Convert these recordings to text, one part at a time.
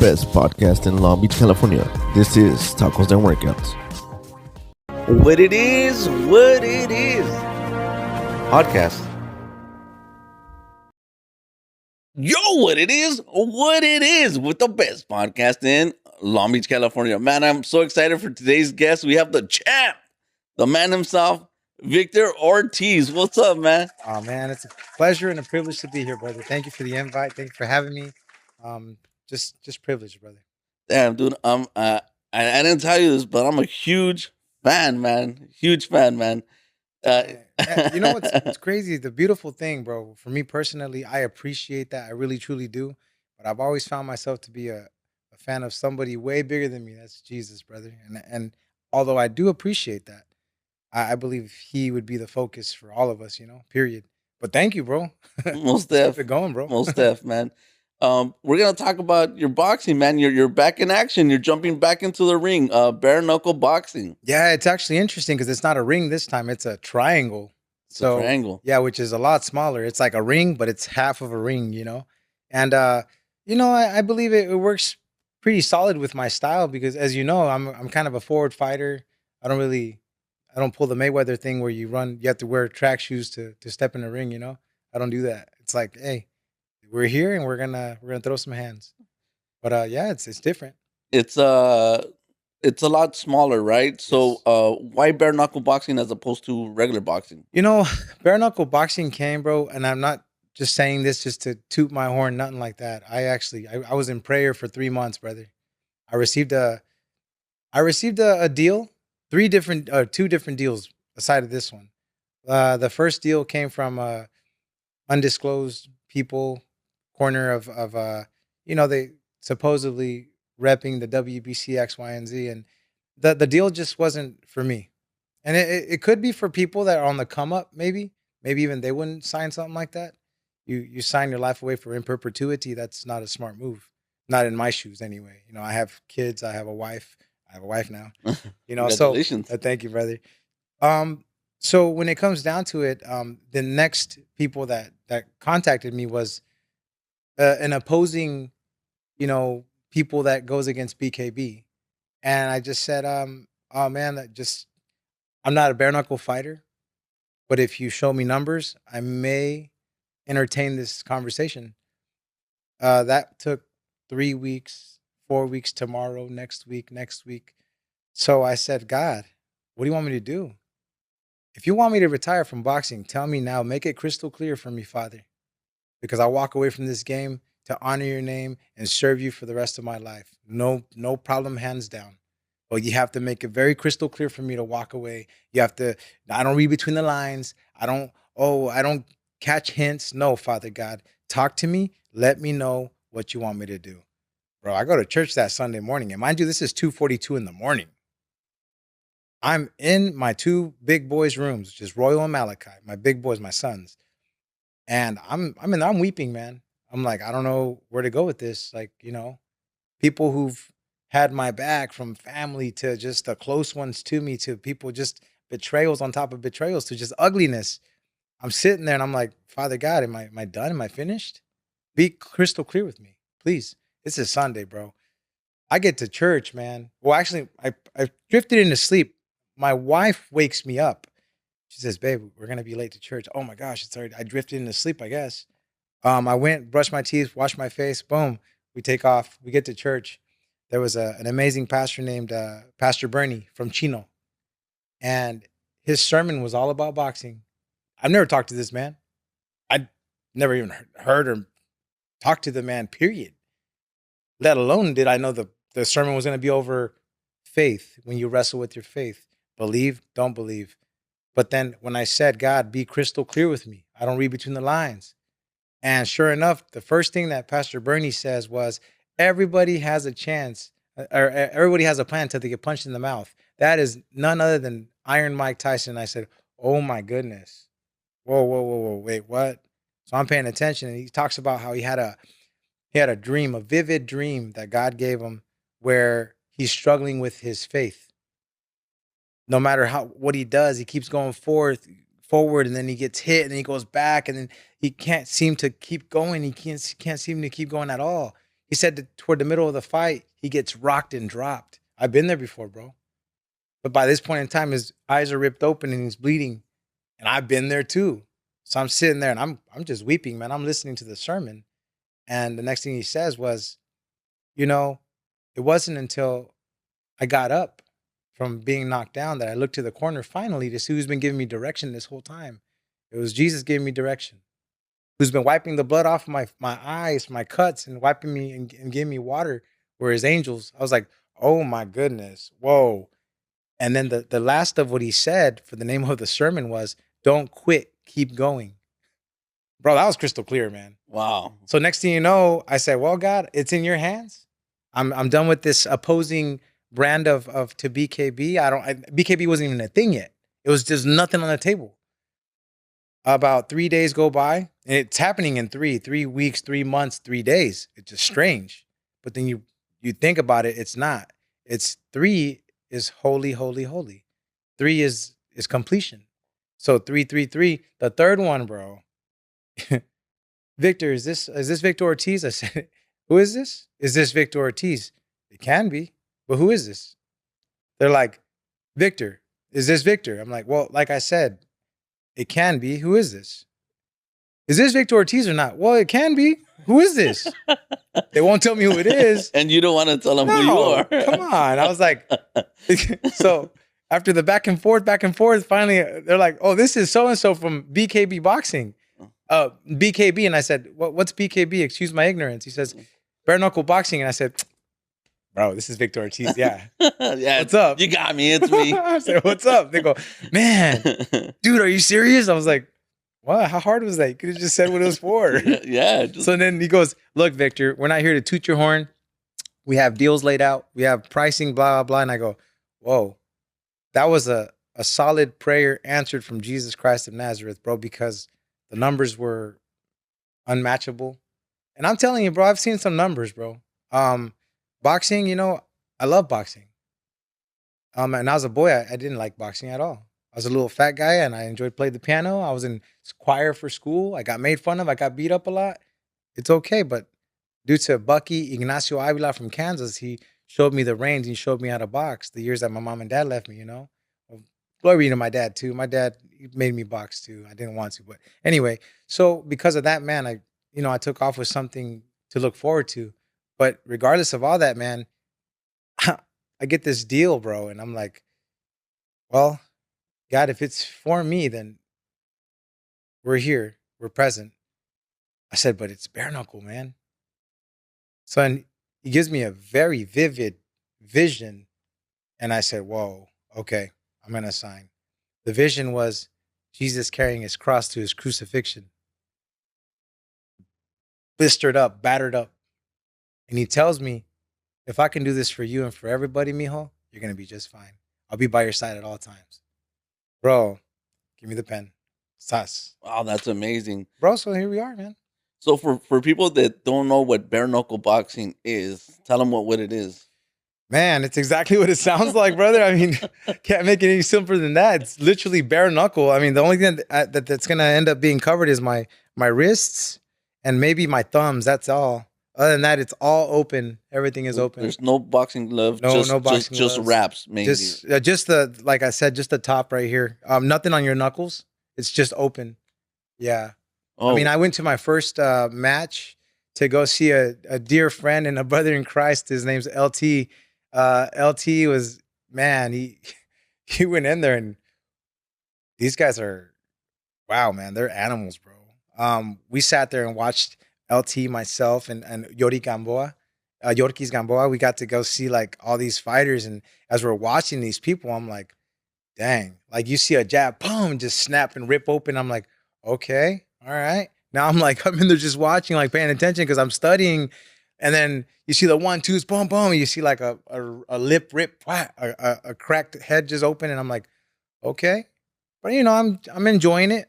best podcast in Long Beach, California. This is Tacos and Workouts. What it is. Podcast. Yo, what it is with the best podcast in Long Beach, California. Man, I'm so excited for today's guest. We have the champ, the man himself, Victor Ortiz. What's up, man? Oh man, it's a pleasure and a privilege to be here, brother. Thank you for the invite. Thank you for having me. Um, just privilege, brother. Damn, dude. I didn't tell you this, but I'm a huge fan, man. Huge fan, man. Uh, You know what's crazy? The beautiful thing, bro. For me personally, I appreciate that. I really truly do. But I've always found myself to be a fan of somebody way bigger than me. That's Jesus, brother. And although I do appreciate that, I believe He would be the focus for all of us. Period. But thank you, bro. most Let's keep def, it going, bro. most def, man. We're gonna talk about your boxing, man. You're back in action. You're jumping back into the ring. Bare knuckle boxing. Yeah, it's actually interesting because it's not a ring this time. It's a triangle. It's a So triangle. yeah, which is a lot smaller. It's like a ring, but it's half of a ring. And I believe it works pretty solid with my style because as you know, I'm kind of a forward fighter. I don't really I don't pull the Mayweather thing where you have to wear track shoes to step in the ring. I don't do that. It's like, hey, we're here and we're gonna throw some hands. But yeah, it's different. It's uh, it's a lot smaller, right? So, Yes. why bare knuckle boxing as opposed to regular boxing? You know, bare knuckle boxing came, bro, and I'm not just saying this just to toot my horn, nothing like that. I was in prayer for 3 months, brother. I received a I received a deal, two different deals aside of this one. The first deal came from undisclosed people, corner of they supposedly repping the WBC X, Y, and Z, and the deal just wasn't for me. And it could be for people that are on the come up, maybe even they wouldn't sign something like that. You sign your life away for in perpetuity. That's not a smart move. Not in my shoes, anyway. I have kids. I have a wife. I have a wife now. So Congratulations. thank you, brother. Um, so when it comes down to it, the next people that contacted me was an opposing, people that goes against BKB, and I just said, oh man, that just I'm not a bare knuckle fighter, but if you show me numbers, I may entertain this conversation. That took 3 weeks, 4 weeks, tomorrow, next week, next week. So I said, God, what do you want me to do? If you want me to retire from boxing, tell me now. Make it crystal clear for me, Father, because I walk away from this game to honor your name and serve you for the rest of my life. No, no problem, hands down. But you have to make it very crystal clear for me to walk away. You have to, I don't read between the lines. I don't catch hints. No, Father God, talk to me. Let me know what you want me to do. Bro, I go to church that Sunday morning. And mind you, this is 2:42 in the morning. I'm in my two big boys' rooms, which is Royal and Malachi, my big boys, my sons. And I'm weeping, man. I'm like, I don't know where to go with this. Like, people who've had my back from family to just the close ones to me to people just betrayals on top of betrayals to just ugliness. I'm sitting there and I'm like, Father God, am I done? Am I finished? Be crystal clear with me, please. This is Sunday, bro. I get to church, man. Well, actually, I drifted into sleep. My wife wakes me up. She says, "Babe, we're gonna be late to church." Oh my gosh, it's already. I drifted into sleep, I guess. I went, brushed my teeth, washed my face. Boom, we take off. We get to church. There was an amazing pastor named Pastor Bernie from Chino, and his sermon was all about boxing. I've never talked to this man. I never even heard or talked to the man. Period. Let alone did I know the sermon was going to be over faith. When you wrestle with your faith, believe, don't believe. But then when I said, God, be crystal clear with me, I don't read between the lines. And sure enough, the first thing that Pastor Bernie says was, everybody has a chance, or everybody has a plan until they get punched in the mouth. That is none other than Iron Mike Tyson. I said, oh my goodness. Whoa, whoa, whoa, whoa, wait, what? So I'm paying attention, and he talks about how he had a dream, a vivid dream that God gave him where he's struggling with his faith. No matter how what he does, he keeps going forward, and then he gets hit, and then he goes back, and then he can't seem to keep going. He can't seem to keep going at all. He said that toward the middle of the fight, he gets rocked and dropped. I've been there before, bro. But by this point in time, his eyes are ripped open and he's bleeding. And I've been there too. So I'm sitting there and I'm just weeping, man. I'm listening to the sermon. And the next thing he says was, you know, it wasn't until I got up from being knocked down that I looked to the corner finally to see who's been giving me direction this whole time. It was Jesus giving me direction, who's been wiping the blood off my eyes, my cuts, and wiping me and giving me water were his angels. I was like, oh my goodness, whoa. And then the last of what he said for the name of the sermon was, don't quit, keep going. Bro, that was crystal clear, man. Wow. So next thing you know, I said, well, God, it's in your hands. I'm done with this opposing brand of to BKB. BKB wasn't even a thing yet. It was just nothing on the table. About 3 days go by, and it's happening in 3 weeks, 3 months, 3 days. It's just strange. But then you think about it, it's not. It's 3 is holy, holy, holy. 3 is completion. So 333. The third one, bro. Victor, is this Victor Ortiz? I said, who is this? Is this Victor Ortiz? It can be, but who is this? They're like, Victor, is this Victor? I'm like, well, like I said, it can be. Who is this? Is this Victor Ortiz or not? Well, it can be. Who is this? They won't tell me who it is. And you don't want to tell them who you are. Come on. I was like, so after the back and forth, finally, they're like, oh, this is so-and-so from BKB Boxing. BKB. And I said, what's BKB? Excuse my ignorance. He says, bare knuckle boxing. And I said, bro, this is Victor Ortiz. Yeah. Yeah. What's up? You got me. It's me. I said, what's up? They go, man, dude, are you serious? I was like, what? How hard was that? You could have just said what it was for. Yeah. So then he goes, look, Victor, we're not here to toot your horn. We have deals laid out. We have pricing, blah, blah, blah. And I go, whoa, that was a solid prayer answered from Jesus Christ of Nazareth, bro, because the numbers were unmatchable. And I'm telling you, bro, I've seen some numbers, bro. Boxing, you know, I love boxing. And as a boy, I didn't like boxing at all. I was a little fat guy and I enjoyed playing the piano. I was in choir for school. I got made fun of. I got beat up a lot. It's okay. But due to Bucky Ignacio Avila from Kansas, he showed me the reins. He showed me how to box the years that my mom and dad left me, you know. Glory to my dad, too. My dad made me box, too. I didn't want to. But anyway, so because of that, man, I took off with something to look forward to. But regardless of all that, man, I get this deal, bro. And I'm like, well, God, if it's for me, then we're here. We're present. I said, but it's bare knuckle, man. So and he gives me a very vivid vision. And I said, whoa, okay, I'm going to sign. The vision was Jesus carrying his cross to his crucifixion. Blistered up, battered up. And he tells me, if I can do this for you and for everybody, mijo, you're going to be just fine. I'll be by your side at all times. Bro, give me the pen. Sas. Wow, that's amazing. Bro, so here we are, man. So for people that don't know what bare knuckle boxing is, tell them what it is. Man, it's exactly what it sounds like, brother. I mean, can't make it any simpler than that. It's literally bare knuckle. I mean, the only thing that's going to end up being covered is my wrists and maybe my thumbs. That's all. Other than that, it's all open. Everything is open. There's no boxing gloves. No boxing gloves. Just wraps, maybe. Just the, like I said, just the top right here. Nothing on your knuckles. It's just open. Yeah. Oh. I mean, I went to my first match to go see a dear friend and a brother in Christ. His name's LT. LT was, man, he went in there and these guys are, wow, man, they're animals, bro. We sat there and watched LT, myself, and Yorkis Gamboa. We got to go see like all these fighters. And as we're watching these people, I'm like, dang, like you see a jab, boom, just snap and rip open. I'm like, okay, all right. Now I'm in there just watching, like paying attention because I'm studying. And then you see the 1-2s, boom, boom. And you see like a lip rip, a cracked head just open. And I'm like, okay. But, you know, I'm enjoying it.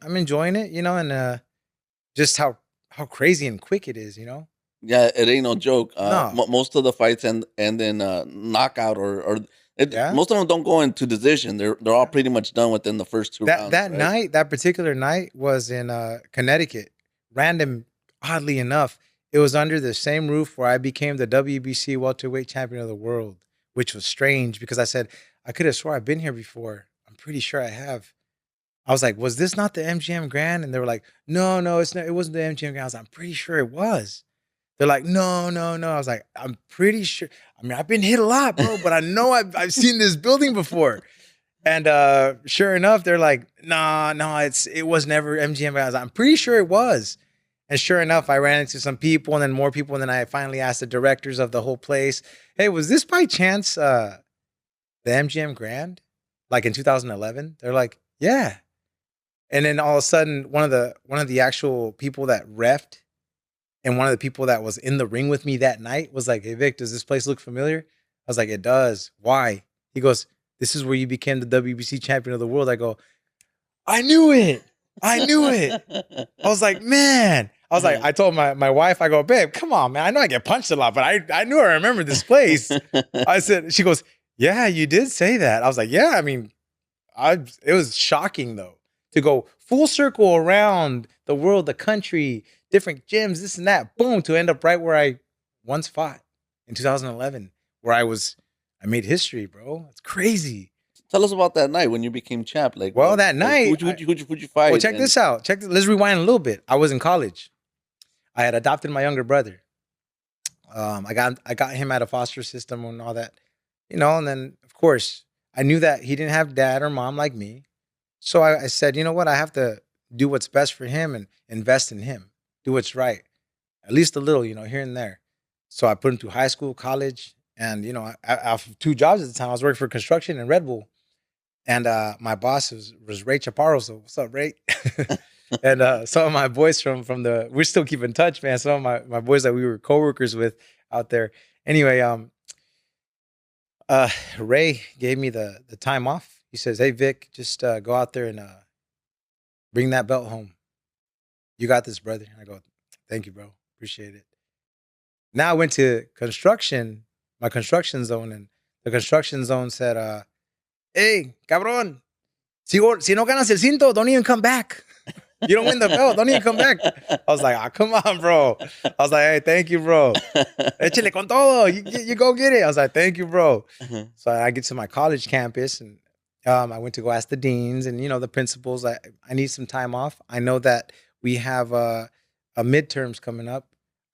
You know, and just how crazy and quick it is, you know? Yeah, it ain't no joke. No. Most of the fights end in knockout or most of them don't go into decision. They're all pretty much done within the first 2 rounds. That particular night was in Connecticut. Random, oddly enough, it was under the same roof where I became the WBC welterweight champion of the world, which was strange because I said, I could have swore I've been here before. I'm pretty sure I have. I was like, was this not the MGM Grand? And they were like, no, no, it's not. It wasn't the MGM Grand. I was like, I'm pretty sure it was. They're like, no, no, no. I was like, I'm pretty sure. I mean, I've been hit a lot, bro, but I know I've seen this building before. And sure enough, they're like, nah, no, it was never MGM. I was like, I'm pretty sure it was. And sure enough, I ran into some people and then more people. And then I finally asked the directors of the whole place, hey, was this by chance the MGM Grand? Like in 2011? They're like, yeah. And then all of a sudden, one of the actual people that refed and one of the people that was in the ring with me that night was like, hey, Vic, does this place look familiar? I was like, it does. Why? He goes, this is where you became the WBC champion of the world. I go, I knew it. I knew it. I was like, man. I was like, I told my wife, I go, babe, come on, man. I know I get punched a lot, but I knew I remember this place. I said, she goes, yeah, you did say that. I was like, yeah, I mean, it was shocking though to go full circle around the world, the country, different gyms, this and that, boom, to end up right where I once fought in 2011, where I made history, bro. It's crazy. Tell us about that night when you became champ. Like, Well, that night, who'd you fight? well, check this out. Let's rewind a little bit. I was in college. I had adopted my younger brother. I got him out of foster system and all that, and then of course I knew that he didn't have dad or mom like me. So I said, you know what? I have to do what's best for him and invest in him. Do what's right, at least a little, here and there. So I put him through high school, college, and I have two jobs at the time. I was working for construction and Red Bull, and my boss was Ray Chaparro. So what's up, Ray? And some of my boys from we're still keep in touch, man. Some of my boys that we were coworkers with out there. Anyway, Ray gave me the time off. He says, "Hey Vic, just go out there and bring that belt home. You got this, brother." And I go, "Thank you, bro. Appreciate it." Now I went to construction, my construction zone, and the construction zone said, "Hey, cabrón, si no ganas el cinto, don't even come back. You don't win the belt, don't even come back." I was like, "Ah, come on, bro." I was like, "Hey, thank you, bro. Échale con todo. You go get it." I was like, "Thank you, bro." So I get to my college campus and I went to go ask the deans and the principals. I need some time off. I know that we have a midterms coming up.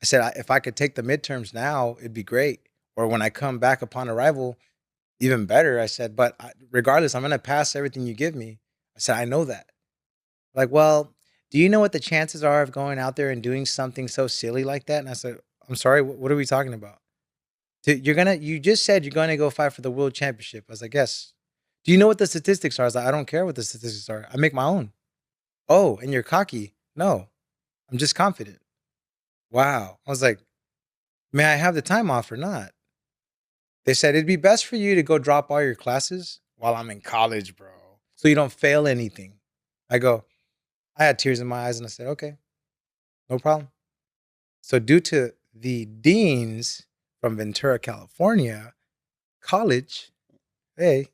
I said if I could take the midterms now, it'd be great. Or when I come back upon arrival, even better. I said, but regardless, I'm gonna pass everything you give me. I said, I know that. Like, well, do you know what the chances are of going out there and doing something so silly like that? And I said, I'm sorry, what are we talking about? You just said you're gonna go fight for the world championship. I was like, yes. Do you know what the statistics are? I was like, I don't care what the statistics are. I make my own. Oh, and you're cocky. No, I'm just confident. Wow. I was like, may I have the time off or not? They said it'd be best for you to go drop all your classes while I'm in college, bro. So you don't fail anything. I had tears in my eyes and I said, okay, no problem. So due to the deans from Ventura, California, college, hey,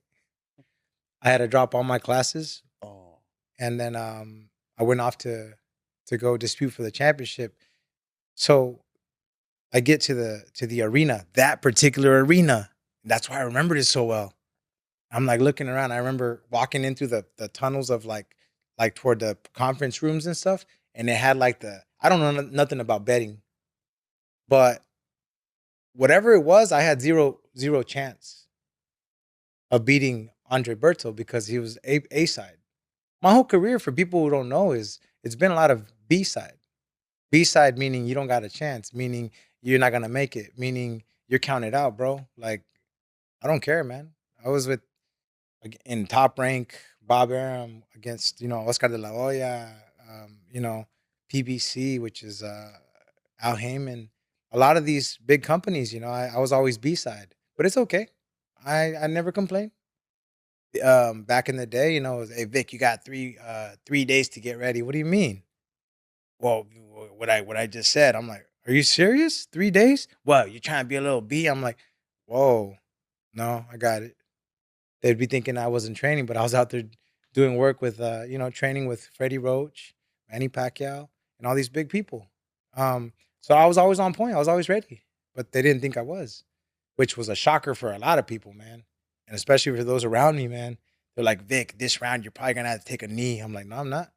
I had to drop all my classes. Oh. And then I went off to go dispute for the championship. So I get to the arena, that particular arena. That's why I remembered it so well. I'm like looking around. I remember walking into the tunnels of like toward the conference rooms and stuff, and it had like I don't know nothing about betting, but whatever it was, I had zero chance of beating Andre Berto because he was A side. My whole career, for people who don't know, it's been a lot of B side. B side meaning you don't got a chance, meaning you're not gonna make it, meaning you're counted out, bro. Like I don't care, man. I was in top rank Bob Arum against Oscar de la Hoya, PBC, which is Al Heyman. A lot of these big companies, I was always B side, but it's okay. I never complain. Back in the day, it was, hey Vic, you got 3 days to get ready. What do you mean? Well, what I just said, I'm like, are you serious? 3 days? Well, you're trying to be a little B. I'm like, whoa, no, I got it. They'd be thinking I wasn't training, but I was out there doing work with, training with Freddie Roach, Manny Pacquiao, and all these big people. So So I was always on point. I was always ready, but they didn't think I was, which was a shocker for a lot of people, man, and especially for those around me, man. They're like, Vic, this round you're probably gonna have to take a knee. I'm like, no, I'm not.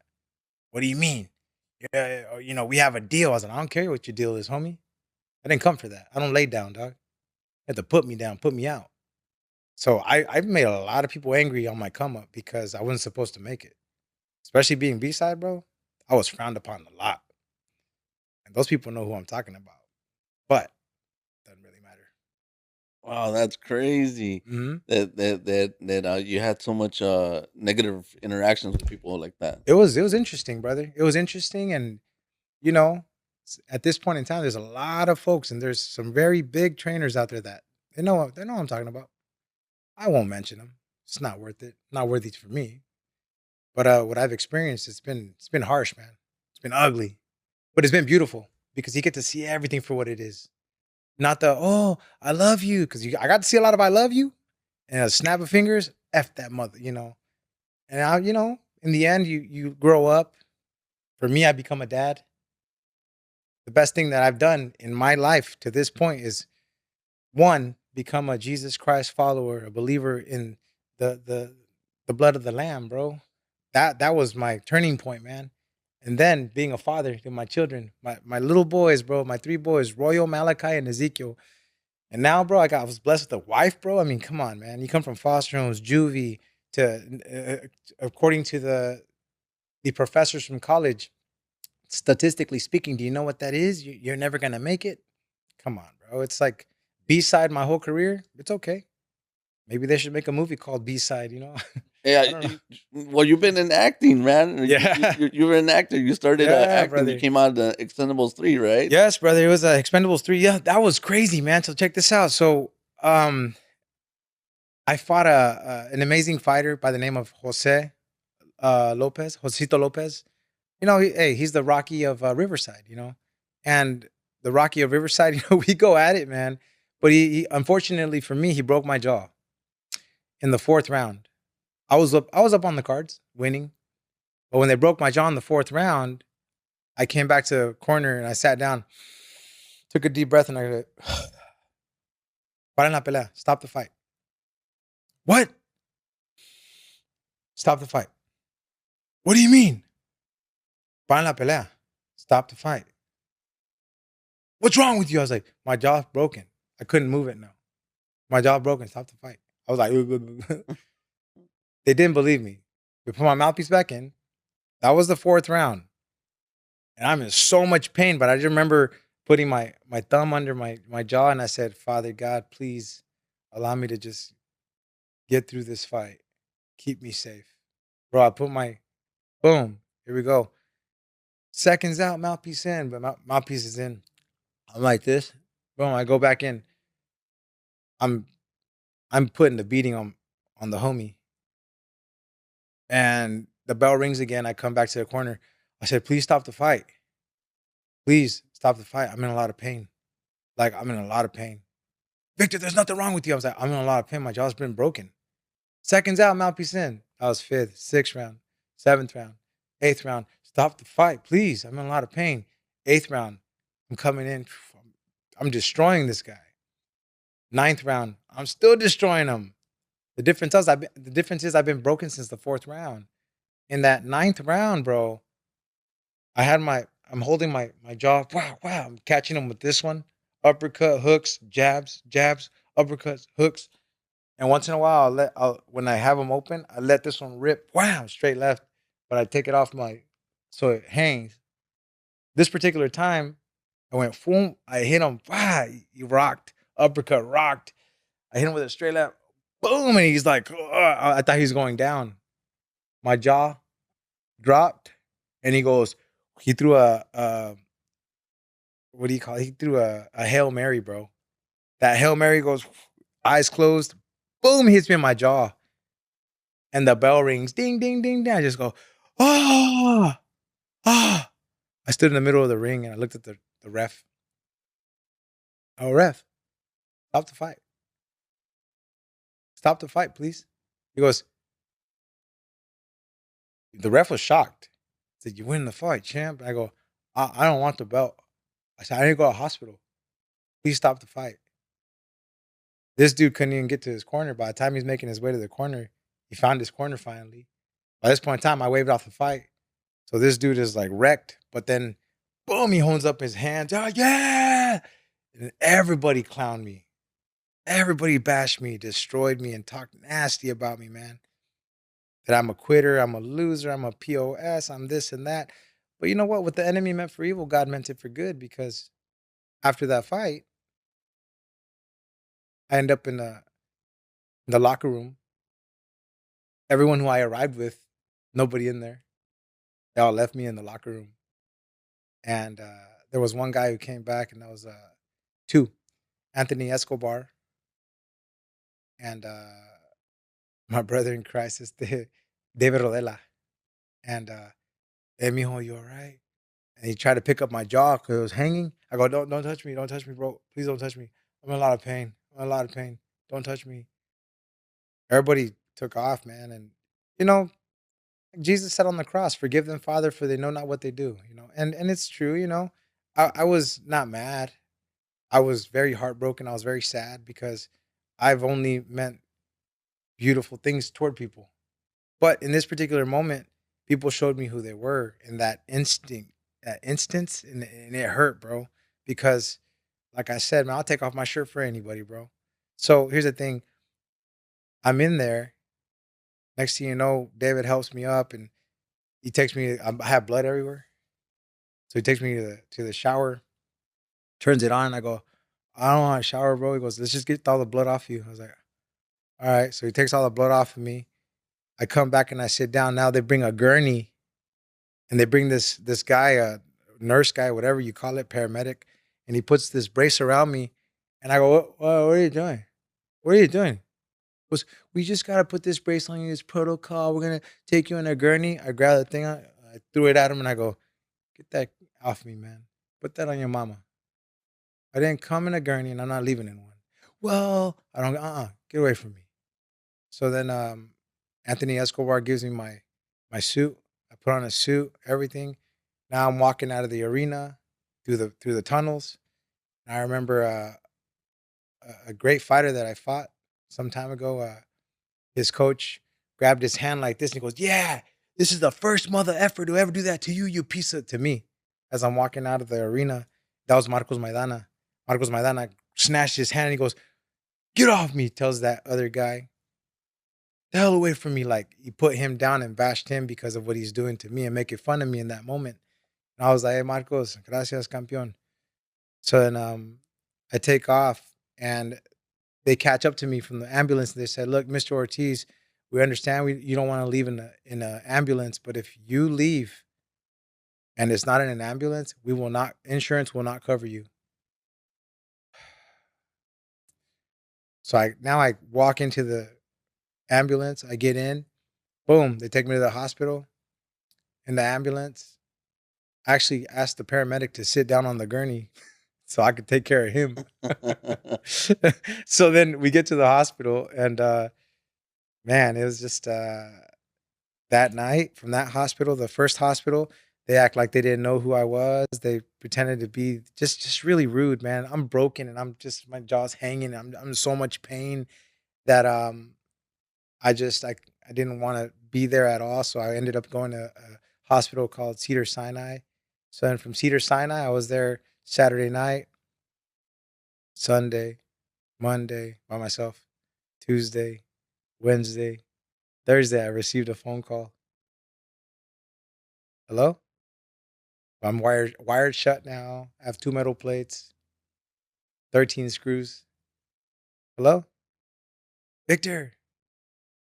What do you mean? Yeah, we have a deal. I was like, I don't care what your deal is, homie. I didn't come for that. I don't lay down, dog. You have to put me down, put me out. So I've made a lot of people angry on my come up because I wasn't supposed to make it. Especially being B side, bro. I was frowned upon a lot. And those people know who I'm talking about. But doesn't really matter. Wow, that's crazy. Mhm. That you had so much negative interactions with people like that. It was interesting, brother. It was interesting, and you know, at this point in time, there's a lot of folks, and there's some very big trainers out there that they know what I'm talking about. I won't mention them. It's not worth it. Not worthy for me. But what I've experienced, it's been harsh, man. It's been ugly, but it's been beautiful because you get to see everything for what it is. Not the oh I love you because I got to see a lot of I love you and a snap of fingers. F that mother. And in the end, you grow up. For me, I become a dad. The best thing that I've done in my life to this point is one, become a Jesus Christ follower, a believer in the the the blood of the Lamb, bro. That was my turning point, man. And then being a father to my children, my little boys, bro, my three boys, Royal, Malachi, and Ezekiel. And now, bro, I was blessed with a wife, bro. I mean, come on, man. You come from foster homes, juvie, to according to the professors from college, statistically speaking, do you know what that is? You're never gonna make it. Come on, bro. It's like B side my whole career. It's okay. Maybe they should make a movie called B side. Yeah, I don't know. well, you've been in acting, man. Yeah, You were an actor. You started yeah, acting. You brother. came out of the Expendables 3, right? Yes, brother. It was Expendables 3. Yeah, that was crazy, man. So check this out. So I fought an amazing fighter by the name of Jose Lopez, Josito Lopez. Hey, he's the Rocky of Riverside. And the Rocky of Riverside. We go at it, man. But he unfortunately for me, he broke my jaw in the fourth round. I was up on the cards, winning. But when they broke my jaw in the fourth round, I came back to the corner and I sat down, took a deep breath, and I go, "Para la pelea, stop the fight." What? Stop the fight. What do you mean? Para la pelea, stop the fight. What's wrong with you? I was like, my jaw's broken. I couldn't move it now. My jaw broken. Stop the fight. I was like, they didn't believe me. We put my mouthpiece back in. That was the fourth round. And I'm in so much pain, but I just remember putting my thumb under my jaw and I said, Father God, please allow me to just get through this fight. Keep me safe. Bro, I put my boom. Here we go. Seconds out, mouthpiece in, but mouthpiece is in. I'm like this. Boom, I go back in. I'm I'm putting the beating on the homie. And the bell rings again. I come back to the corner. I said, please stop the fight. Please stop the fight. I'm in a lot of pain. Like, I'm in a lot of pain. Victor, there's nothing wrong with you. I was like, I'm in a lot of pain. My jaw's been broken. Seconds out, mouthpiece in. I was fifth, sixth round, seventh round, eighth round. Stop the fight, please. I'm in a lot of pain. Eighth round, I'm coming in. I'm destroying this guy. Ninth round, I'm still destroying him. The difference is I've been broken since the fourth round. In that ninth round, bro, I'm holding my jaw. Wow, wow. I'm catching him with this one. Uppercut, hooks, jabs, jabs, uppercuts, hooks. And once in a while, when I have them open, I let this one rip. Wow, straight left. But I take it off so it hangs. This particular time, I went, boom. I hit him. Wow, he rocked. Uppercut rocked. I hit him with a straight left. Boom, and he's like, "Ugh." I thought he was going down. My jaw dropped, and he goes. He threw a what do you call it? He threw a Hail Mary, bro. That Hail Mary goes, eyes closed, boom, hits me in my jaw. And the bell rings, ding, ding, ding, ding. I just go, ah, ah. I stood in the middle of the ring and I looked at the ref. Oh, ref, stop the fight. Stop the fight, please. He goes, the ref was shocked. He said, you win the fight, champ. I go, I don't want the belt. I said, I need to go to the hospital. Please stop the fight. This dude couldn't even get to his corner. By the time he's making his way to the corner, he found his corner finally. By this point in time, I waved off the fight. So this dude is like wrecked. But then, boom, he holds up his hands. Oh, yeah. And everybody clowned me. Everybody bashed me, destroyed me, and talked nasty about me, man. That I'm a quitter, I'm a loser, I'm a POS, I'm this and that. But you know what? What the enemy meant for evil, God meant it for good, because after that fight, I end up in the locker room. Everyone who I arrived with, nobody in there. They all left me in the locker room. And there was one guy who came back, and that was two, Anthony Escobar and my brother in Christ, David Rodela. And hey, mijo, you all right? And he tried to pick up my jaw because it was hanging. I go, don't touch me, bro. Please don't touch me. I'm in a lot of pain. I'm in a lot of pain. Don't touch me. Everybody took off, man. And, you know, Jesus said on the cross, forgive them, Father, for they know not what they do, you know. And it's true, you know. I was not mad. I was very heartbroken. I was very sad because I've only meant beautiful things toward people. But in this particular moment, people showed me who they were in that instance, and it hurt, bro. Because, like I said, man, I'll take off my shirt for anybody, bro. So here's the thing: I'm in there. Next thing you know, David helps me up, and he takes me. I have blood everywhere, so he takes me to the shower, turns it on. I go, I don't want to shower, bro. He goes, let's just get all the blood off you. I was like, all right. So he takes all the blood off of me. I come back and I sit down. Now they bring a gurney and they bring this guy, a nurse guy, whatever you call it, paramedic, and he puts this brace around me, and I go, what are you doing? What are you doing? He goes, we just gotta put this brace on you. It's protocol. We're gonna take you in a gurney. I grab the thing, I threw it at him, and I go, get that off me, man. Put that on your mama. I didn't come in a gurney, and I'm not leaving in one. Well, I don't. Get away from me. So then, Anthony Escobar gives me my suit. I put on a suit, everything. Now I'm walking out of the arena through the tunnels. And I remember a great fighter that I fought some time ago. His coach grabbed his hand like this and he goes, "Yeah, this is the first mother effer to ever do that to you, you piece of," to me. As I'm walking out of the arena, that was Marcos Maidana. Marcos Maidana snatched his hand and he goes, "Get off me," tells that other guy. The hell away from me. Like he put him down and bashed him because of what he's doing to me and making fun of me in that moment. And I was like, "Hey, Marcos, gracias, campeón." So then I take off and they catch up to me from the ambulance. And they said, "Look, Mr. Ortiz, we understand you don't want to leave in an ambulance, but if you leave and it's not in an ambulance, we will not, insurance will not cover you." So I walk into the ambulance, I get in, boom, they take me to the hospital in the ambulance. I actually asked the paramedic to sit down on the gurney so I could take care of him. So then we get to the hospital and man, it was just that night from that hospital, the first hospital, they act like they didn't know who I was. They pretended to be just really rude, man. I'm broken and I'm just my jaw's hanging. I'm in so much pain that I didn't want to be there at all. So I ended up going to a hospital called Cedar Sinai. So then from Cedar Sinai, I was there Saturday night, Sunday, Monday by myself, Tuesday, Wednesday, Thursday. I received a phone call. Hello? I'm wired shut now. I have two metal plates, 13 screws. Hello? Victor,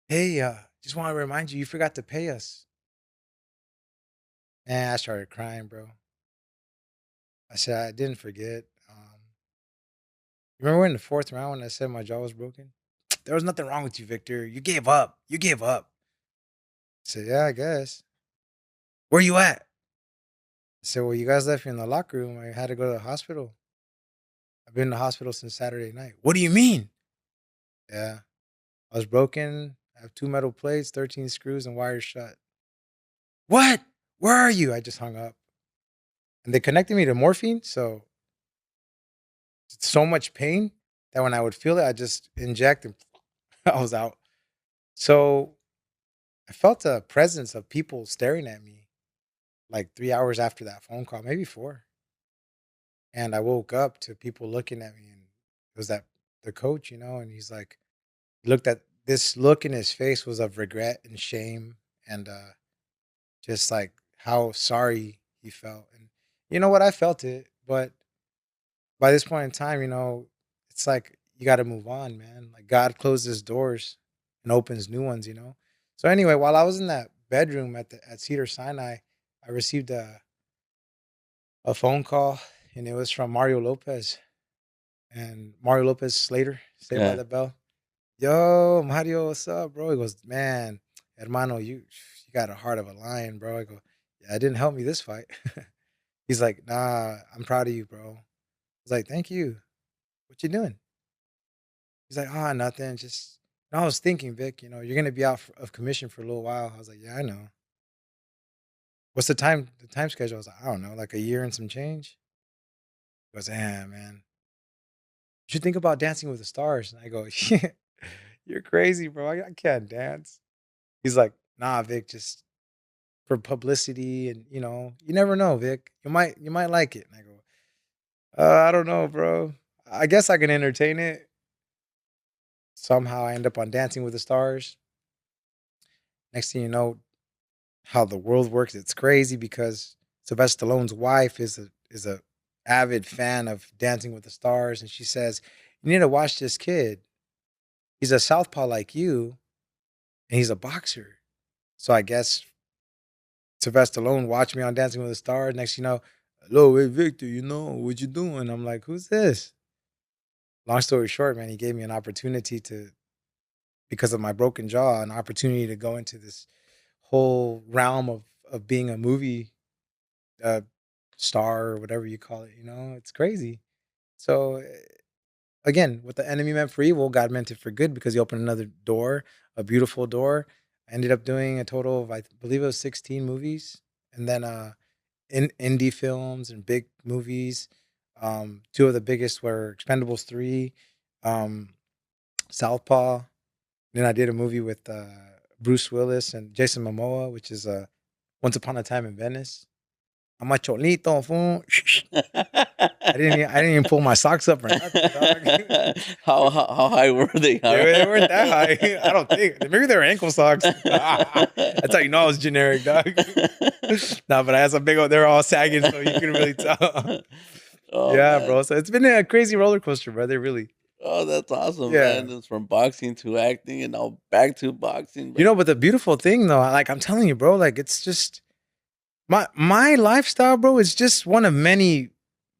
hey, just want to remind you, you forgot to pay us. And I started crying, bro. I said, I didn't forget. Remember in the fourth round when I said my jaw was broken? There was nothing wrong with you, Victor. You gave up. You gave up. I said, yeah, I guess. Where you at? I said, well, you guys left me in the locker room. I had to go to the hospital. I've been in the hospital since Saturday night. What do you mean? Yeah. I was broken. I have two metal plates, 13 screws, and wires shut. What? Where are you? I just hung up. And they connected me to morphine. So so much pain that when I would feel it, I just inject and I was out. So I felt a presence of people staring at me like 3 hours after that phone call, maybe four. And I woke up to people looking at me, and it was that the coach, and he's like, he looked at this look in his face was of regret and shame, and just like how sorry he felt. And you know what? I felt it, but by this point in time, it's like you got to move on, man. Like God closes doors and opens new ones. So anyway, while I was in that bedroom at Cedar Sinai, I received a phone call, and it was from Mario Lopez. And Mario Lopez Slater, Saved by Yeah. the Bell. Yo, Mario, what's up, bro? He goes, man, hermano, you got a heart of a lion, bro. I go, yeah, it didn't help me this fight. He's like, nah, I'm proud of you, bro. I was like, thank you. What you doing? He's like, oh, nothing. Just, and I was thinking, Vic, you're gonna be out of commission for a little while. I was like, yeah, I know. What's the time schedule? I was like, I don't know, like a year and some change. He goes, yeah, man. You should think about Dancing with the Stars. And I go, yeah, you're crazy, bro. I can't dance. He's like, nah, Vic, just for publicity, and you never know, Vic. You might like it. And I go, I don't know, bro. I guess I can entertain it. Somehow I end up on Dancing with the Stars. Next thing you know, how the world works, it's crazy because Sylvester Stallone's wife is a avid fan of Dancing with the Stars, and she says, you need to watch this kid. He's a southpaw like you, and he's a boxer. So I guess Sylvester Stallone watched me on Dancing with the Stars. Next, hello, hey Victor, what you doing? I'm like, who's this? Long story short, man, he gave me an opportunity to, because of my broken jaw, an opportunity to go into this whole realm of being a movie uh, star or whatever you call it. It's crazy. So again, what the enemy meant for evil, God meant it for good because he opened another door, a beautiful door. I ended up doing a total of, I believe it was 16 movies. And then in indie films and big movies. Two of the biggest were Expendables 3, um, Southpaw. Then I did a movie with Bruce Willis and Jason Momoa, which is Once Upon a Time in Venice. I'm a cholito, fool. I didn't even pull my socks up or nothing, dog. How high were they? They weren't that high. I don't think. Maybe they were ankle socks. That's how you know I was generic, dog. No, but I had some big old. They're all sagging, so you can really tell. Oh Yeah, man. bro. So it's been a crazy roller coaster, brother. Really. Oh, that's awesome, Yeah. man. It's from boxing to acting and now back to boxing, But the beautiful thing though, like I'm telling you, bro, like it's just my lifestyle, bro, is just one of many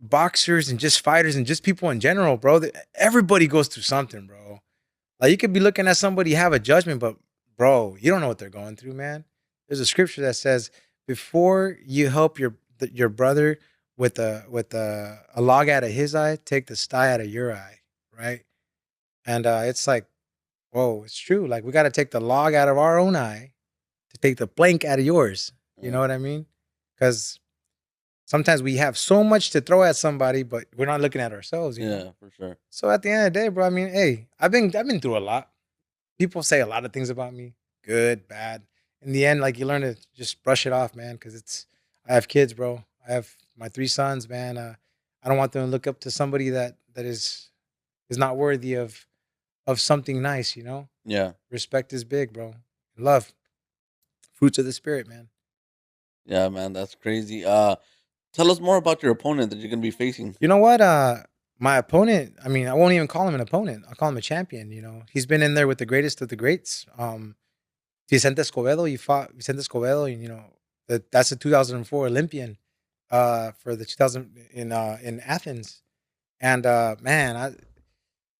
boxers and just fighters and just people in general, bro. Everybody goes through something, bro. Like you could be looking at somebody have a judgment, but bro, you don't know what they're going through, man. There's a scripture that says, before you help your brother with a log out of his eye, take the sty out of your eye, right? And it's like, whoa, it's true. Like we got to take the log out of our own eye to take the plank out of yours. You know Yeah, what I mean? Because sometimes we have so much to throw at somebody, but we're not looking at ourselves. yeah, for sure. So at the end of the day, bro, I mean, hey, I've been through a lot. People say a lot of things about me, good, bad. In the end, like you learn to just brush it off, man. Because I have kids, bro. I have my three sons, man. I don't want them to look up to somebody that is not worthy of something nice. Yeah, Respect is big, bro. Love, fruits of the spirit, man. yeah, man, that's crazy. Tell us more about your opponent that you're gonna be facing. You know what? My opponent, I mean, I won't even call him an opponent. I'll call him a champion. He's been in there with the greatest of the greats. Vicente Escobedo, he fought Vicente Escobedo, and that's a 2004 Olympian for the 2000 in Athens. And man,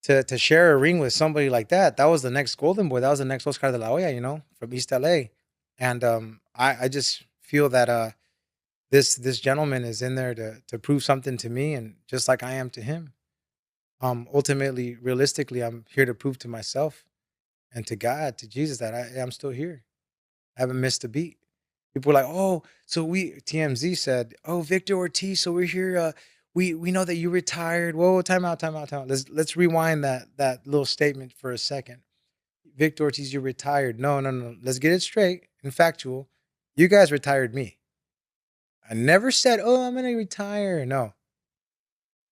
to share a ring with somebody like that was the next Golden Boy. That was the next Oscar de la Hoya, from East LA. And I just feel that this gentleman is in there to prove something to me, and just like I am to him. Ultimately, realistically, I'm here to prove to myself and to God, to Jesus, that I'm still here. I haven't missed a beat. People are like, oh, so TMZ said, oh, Victor Ortiz, so we're here. we know that you retired. Whoa, time out, time out, time out. Let's rewind that little statement for a second. Victor Ortiz, you retired. No, no, no. Let's get it straight and factual. You guys retired me. I never said, oh, I'm gonna retire. No.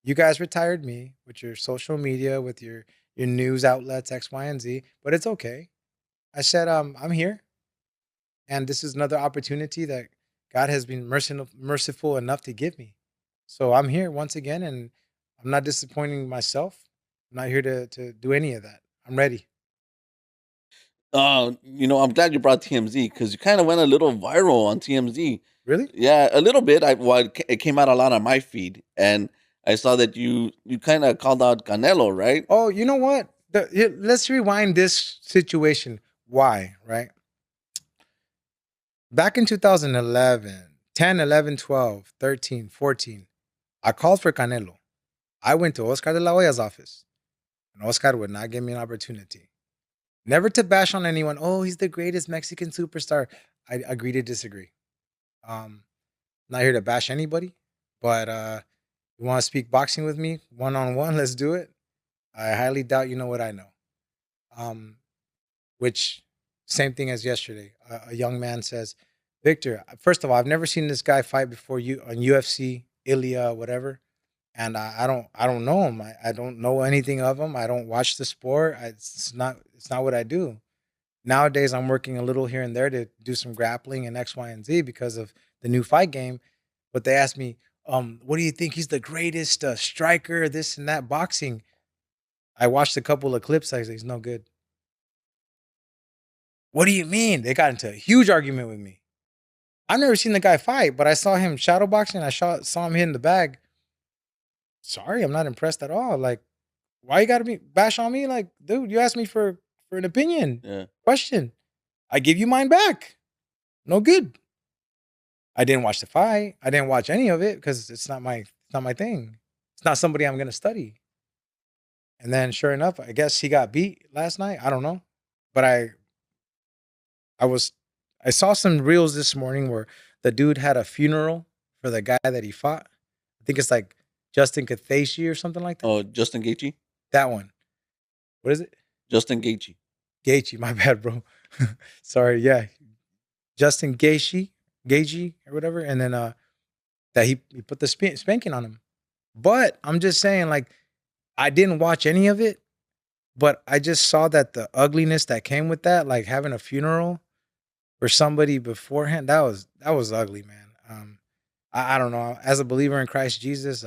You guys retired me with your social media, with your news outlets, X, Y, and Z, but it's okay. I said, I'm here, and this is another opportunity that God has been merciful enough to give me. So I'm here once again, and I'm not disappointing myself. I'm not here to do any of that. I'm ready. I'm glad you brought TMZ because you kind of went a little viral on TMZ. Really? Yeah, a little bit. It came out a lot on my feed, and I saw that you kind of called out Canelo, right? Oh, you know what? Let's rewind this situation. Why, right? Back in 2011, 10, 11, 12, 13, 14, I called for Canelo. I went to Oscar de la Hoya's office, and Oscar would not give me an opportunity. Never to bash on anyone. Oh, he's the greatest Mexican superstar. I agree to disagree. Um, Not here to bash anybody, but you want to speak boxing with me one on one? Let's do it. I highly doubt you know what I know. Um, which same thing as yesterday. A young man says, "Victor, first of all, I've never seen this guy fight before you on UFC, Ilya, whatever, and I don't know him. I don't know anything of him. I don't watch the sport. It's not what I do. Nowadays, I'm working a little here and there to do some grappling and X, Y, and Z because of the new fight game. But they asked me, what do you think? He's the greatest striker, this and that, boxing. I watched a couple of clips. I said, he's no good. What do you mean? They got into a huge argument with me. I've never seen the guy fight, but I saw him shadowboxing. Saw him hitting the bag. Sorry, I'm not impressed at all. Like, why you gotta be bash on me? Like, dude, you asked me for an opinion. Yeah. Question. I give you mine back. No good. I didn't watch the fight. I didn't watch any of it because it's not my thing. It's not somebody I'm gonna study. And then sure enough, I guess he got beat last night. I don't know. But I was I saw some reels this morning where the dude had a funeral for the guy that he fought. I think it's like Justin Cathashi or something like that. Oh, Justin Gaethje. That one. What is it? Justin Gaethje. Gaethje, my bad, bro. Sorry, yeah. Justin Gaethje or whatever. And then that he put the spanking on him. But I'm just saying, like, I didn't watch any of it, but I just saw that the ugliness that came with that, like having a funeral for somebody beforehand, that was ugly, man. I don't know. As a believer in Christ Jesus,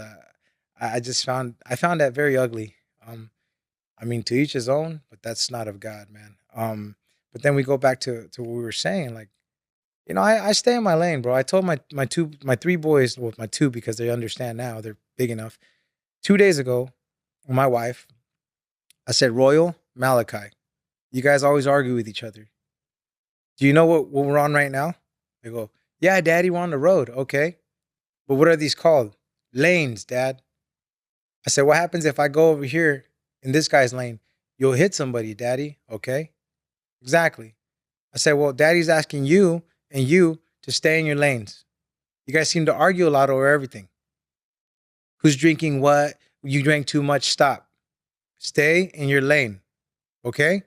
I just found that very ugly. I mean, to each his own, but that's not of God, man. But then we go back to what we were saying, like, I stay in my lane, bro. I told my three boys, well, my two because they understand now, they're big enough. 2 days ago, with my wife, I said, Royal, Malachi, you guys always argue with each other. Do you know what we're on right now? They go, yeah, Daddy, we're on the road. Okay. But what are these called? Lanes, Dad. I said, what happens if I go over here in this guy's lane? You'll hit somebody, Daddy. Okay. Exactly. I said, well, Daddy's asking you and you to stay in your lanes. You guys seem to argue a lot over everything. Who's drinking what? You drank too much. Stop. Stay in your lane. Okay?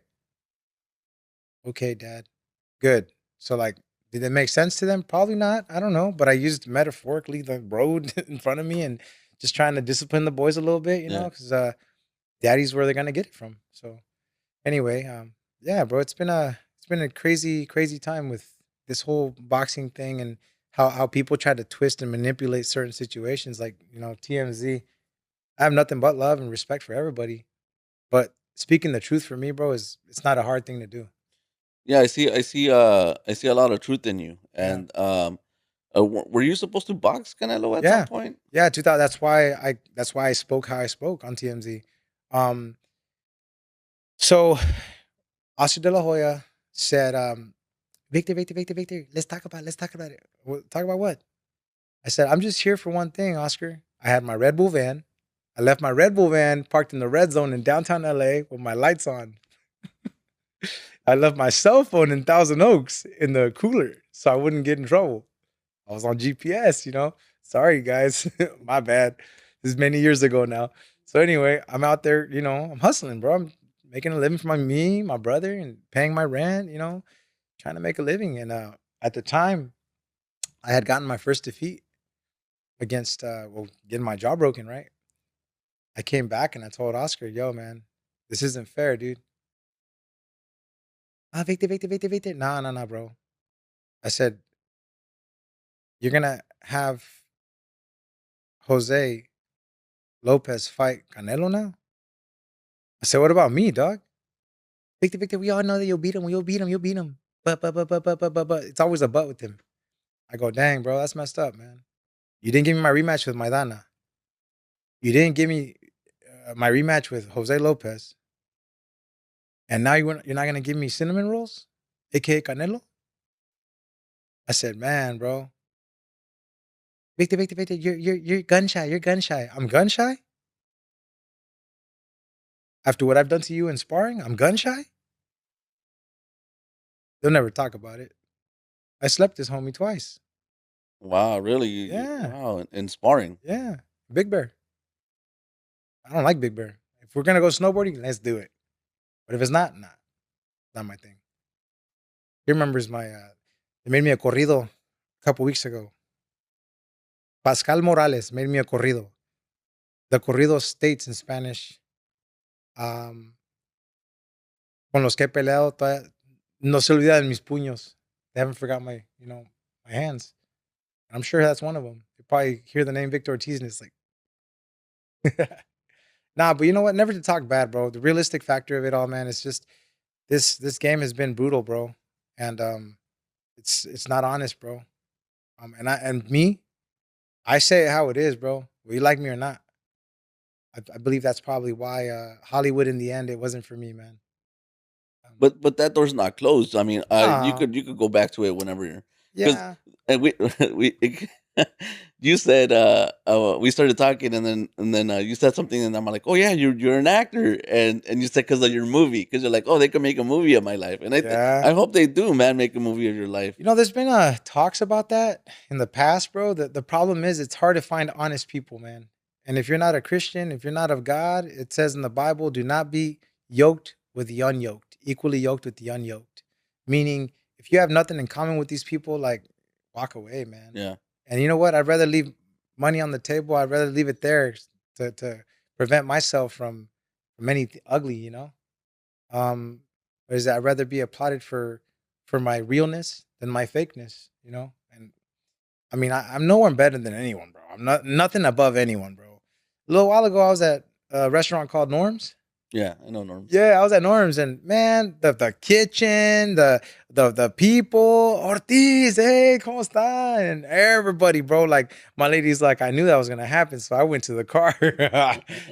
Okay, Dad. Good. So, like, did it make sense to them? Probably not. I don't know. But I used metaphorically the road in front of me and just trying to discipline the boys a little bit, Yeah. because daddy's where they're gonna get it from. So anyway, yeah, bro, it's been a crazy, crazy time with this whole boxing thing and how people try to twist and manipulate certain situations. Like, TMZ. I have nothing but love and respect for everybody. But speaking the truth for me, bro, is it's not a hard thing to do. Yeah, I see a lot of truth in you. Yeah. And were you supposed to box Canelo at some Yeah. point? Yeah, 2000. That's why I spoke how I spoke on TMZ. Um, so Oscar de la Hoya said, Victor, Victor, Victor, Victor, let's talk about it. Talk about what? I said, I'm just here for one thing, Oscar. I had my Red Bull van. I left my Red Bull van parked in the red zone in downtown LA with my lights on. I left my cell phone in Thousand Oaks in the cooler so I wouldn't get in trouble. I was on GPS. Sorry, guys. My bad. This is many years ago now. So anyway, I'm out there, I'm hustling, bro. I'm making a living for my brother, and paying my rent, trying to make a living. And at the time, I had gotten my first defeat against getting my jaw broken, right? I came back and I told Oscar, yo, man, this isn't fair, dude. Ah, Victor, Victor, Victor, Victor. No, no, no, bro. I said, you're gonna have Jose Lopez fight Canelo now? I said, what about me, dog? Victor, Victor, we all know that you'll beat him. You'll beat him. You'll beat him. But. It's always a but with him. I go, dang, bro, that's messed up, man. You didn't give me my rematch with Maidana. You didn't give me my rematch with Jose Lopez. And now you're not going to give me cinnamon rolls, aka Canelo? I said, man, bro. Victor, Victor, Victor, you're gun shy. You're gun shy. I'm gun shy? After what I've done to you in sparring, I'm gun shy? They'll never talk about it. I slept this homie twice. Wow, really? Yeah, Wow, in sparring. yeah. Big Bear. I don't like Big Bear. If we're gonna go snowboarding, let's do it. But if it's not, nah, not my thing. He remembers they made me a corrido a couple weeks ago. Pascal Morales made me a corrido. The corrido states in Spanish, um, con los que he peleado, no se olvida de mis puños. They haven't forgot my hands. I'm sure that's one of them. You probably hear the name Victor Ortiz and it's like, nah, but you know what? Never to talk bad, bro. The realistic factor of it all, man, it's just this game has been brutal, bro. And it's not honest, bro. And me, I say it how it is, bro. Whether you like me or not. I believe that's probably why Hollywood in the end it wasn't for me, man. But that door's not closed. I mean, you No, could go back to it whenever you're, because yeah, we we you said we started talking, and then you said something, and I'm like, oh yeah, you're an actor, and you said because of your movie, because you're like, oh, they could make a movie of my life, and yeah. I hope they do, man, make a movie of your life. There's been talks about that in the past, bro. The problem is it's hard to find honest people, man. And if you're not a Christian, if you're not of God, it says in the Bible, do not be yoked with the unyoked, equally yoked with the unyoked. Meaning, if you have nothing in common with these people, like walk away, man. Yeah. And you know what? I'd rather leave money on the table. I'd rather leave it there to prevent myself from anything ugly, Um, or is that I'd rather be applauded for my realness than my fakeness, And I mean, I'm nowhere better than anyone, bro. I'm not nothing above anyone, bro. A little while ago, I was at a restaurant called Norm's. Yeah, I know Norms. Yeah, I was at Norm's, and man, the kitchen, the people, Ortiz, hey, ¿cómo está? And everybody, bro. Like my lady's like, I knew that was gonna happen, so I went to the car.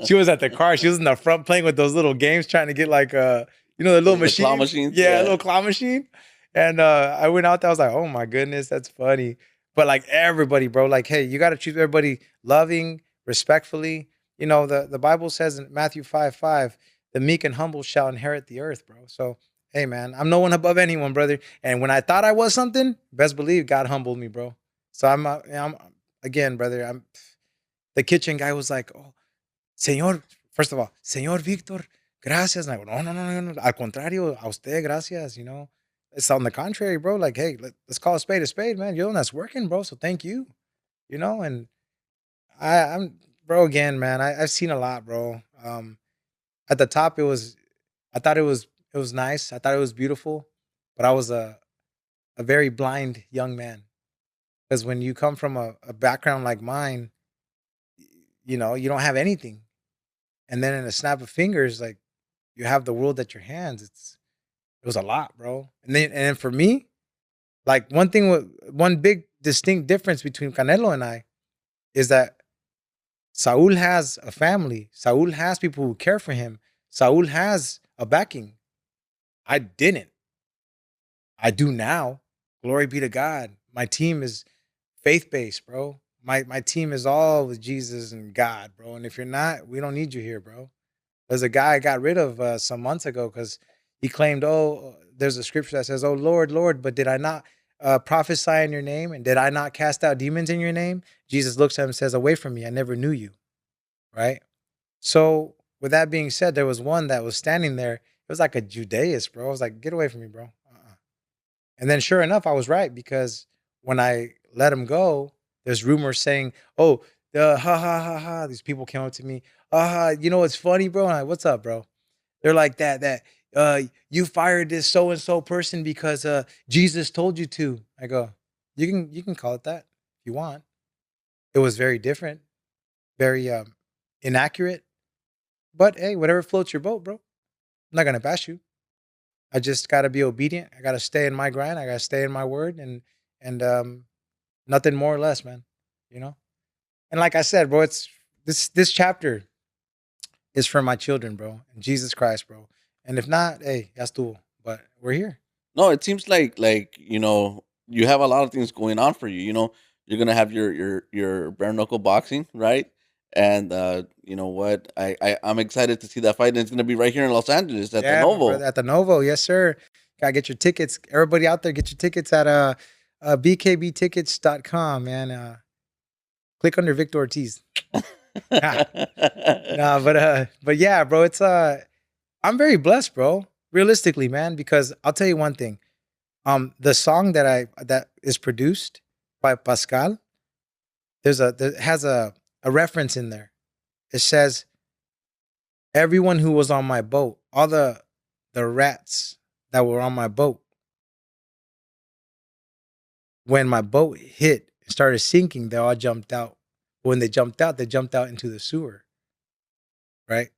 She was at the car. She was in the front playing with those little games, trying to get like the little The claw machine. machines. Yeah, a Yeah. little claw machine. And I went out there. I was like, oh my goodness, that's funny. But like everybody, bro, like, hey, you got to treat everybody loving, respectfully. The Bible says in Matthew 5:5, the meek and humble shall inherit the earth, bro. So, hey, man, I'm no one above anyone, brother. And when I thought I was something, best believe God humbled me, bro. So I'm again, brother. I'm the kitchen guy was like, oh, Señor, first of all, Señor Victor, gracias. And I go, no, no, no, no, no. Al contrario, a usted, gracias. It's on the contrary, bro. Like, hey, let's call a spade, man. You're the one that's working, bro. So thank you. And I'm, bro, again, man. I've seen a lot, bro. At the top, I thought it was nice. I thought it was beautiful, but I was a very blind young man. Because when you come from a background like mine, you don't have anything, and then in a snap of fingers, like you have the world at your hands. It was a lot, bro. And then for me, like one big distinct difference between Canelo and I is that Saul has a family. Saul has people who care for him. Saul has a backing. I didn't. I do now. Glory be to God. My team is faith based, bro. My team is all with Jesus and God, bro. And if you're not, we don't need you here, bro. There's a guy I got rid of some months ago because he claimed, oh, there's a scripture that says, oh, Lord, Lord, but did I not prophesy in your name? And did I not cast out demons in your name? Jesus looks at him and says, away from me, I never knew you. right? So with that being said, there was one that was standing there. It was like a Judaist, bro. I was like, get away from me, bro. And then sure enough, I was right because when I let him go, there's rumors saying, oh, the ha ha ha ha. These people came up to me. You know what's funny, bro? And I'm like, what's up, bro? They're like you fired this so and so person because Jesus told you to. I go, you can call it that if you want. It was very different, very inaccurate. But hey, whatever floats your boat, bro. I'm not gonna bash you. I just gotta be obedient. I gotta stay in my grind. I gotta stay in my word and nothing more or less, man. You know? And like I said, bro, it's this chapter is for my children, bro, and Jesus Christ, bro. And if not, hey, that's cool. But we're here. No, it seems like you have a lot of things going on for you. You're gonna have your bare knuckle boxing, right? And you know what? I'm excited to see that fight. And it's gonna be right here in Los Angeles at the Yeah, my brother Novo. at the Novo. Yes, sir. Gotta get your tickets. Everybody out there, get your tickets at bkbtickets.com, man. Click under Victor Ortiz. Nah, but yeah, bro, it's I'm very blessed, bro. Realistically, man, because I'll tell you one thing. The song that is produced by Pascal, there has a reference in there. It says, everyone who was on my boat, all the rats that were on my boat, when my boat hit and started sinking, they all jumped out. When they jumped out into the sewer, right?